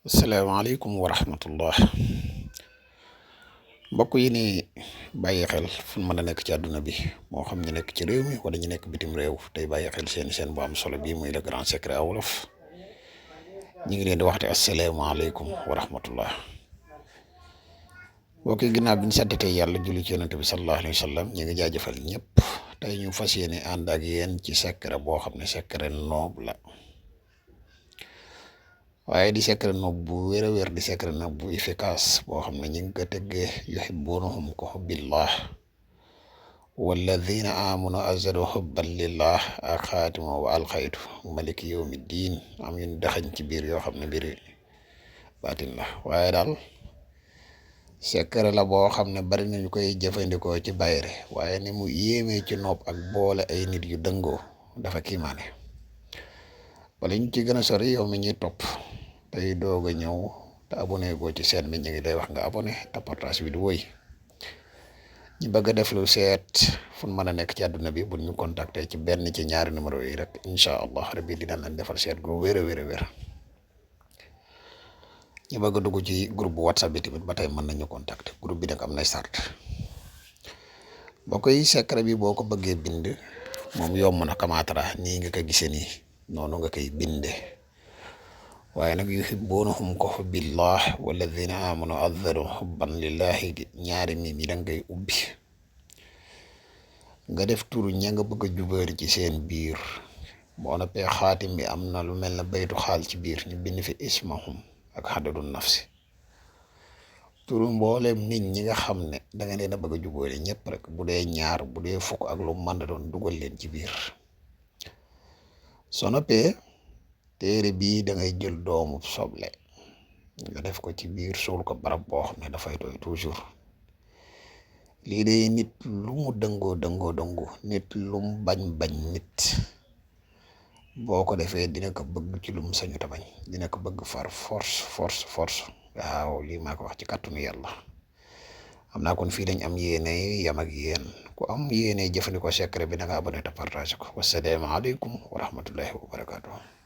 asalaamaaleykum wa rahmatullah mbokk yi ni bàyyi xel fu mën a nekk ci àdduna bi moo xam ñu nekk ci réew mi wala ñu nekk bitim réew tey bàyyi xel seen bu am solo bii muy le grand secret à wolof ñu ngi leen di waxte asalaamaaleykum wa rahmatullah mbokk yi ginnaaw bi ñu sant tey yàlla julli ci yonent bi sallallahu alayhi wa sallam ñu ngi jaajëfal ñëpp tey ñu fas yéene ànd ak yéen ci secret boo xam ne secret noob la waaye di secret noob bu wér a wér di secret noob bu efficace boo xam ne ñu ngi ko teggee yuhibbunahum ka hubbillah walladina amanu azadu hubban lillah ak xaatima wa alxaytu maliki yawmi diin am yu ñu daxañ ci biir yoo xam ne mbiri baatin la waaye daal secret la boo xam ne bari nañu koy jëfandikoo ci bayre waaye ni mu yéemee ci noob ak boole ay nit yu dëngoo dafa kiimaane wala ñu ci gën a sori yow mi ñuy topp tey doog a ñëw te abonné goo ci chaîne bi ñu ngi lay wax nga abonné te partage bi di woy ñu bëgg a def lu seet fu mën a nekk ci àdduna bi bu ñu contacter ci benn ci ñaari numéro yi rek incha allah rabbi dina leen defal seet gu wér a wér a wér ñu bëgg a dugg ci groupe bu whatsapp bi tamit ba tey mën nañu contacter groupe bi nag am nay sart boo koy secret bi boo ko bëggee bind moom yomb na kamaatara nii nga ko gisee nii noonu nga koy binde waaye nag yuhibbunahum ka hubbillah walladina amanu azzaru hubban lillahi ñaari mii mi da nga koy ubbi nga def turu ña nga bëgg a jubóori ci seen biir boo noppee xaatim bi am na lu mel ne baytu xaal ci biir ñu bind fi ismahum ak xadadu nafsi turu mbooleem nit ñi nga xam ne da nga leen a bëgg a jubóori ñëpp rek bu dee ñaar bu dee fukk ak lu mën a doon dugal leen ci biir soo noppee téere bii da ngay jël doomu soble nga def ko ci biir suul ko barab boo xam ne dafay doy toujours lii de nit lu mu dëngoo nit lu mu bañ nit boo ko defee dina ko bëgg ci lu mu sañu ta bañ dina ko bëgg far force waaw lii maa ko wax ci kàttanu yàlla xam naa kon fii lañ am yéene yam ak yéen ku am yéene jëfandikoo secret bi na nga abonné te partage ko wassalaamu aleykum wa rahmatullahi wa barakatuh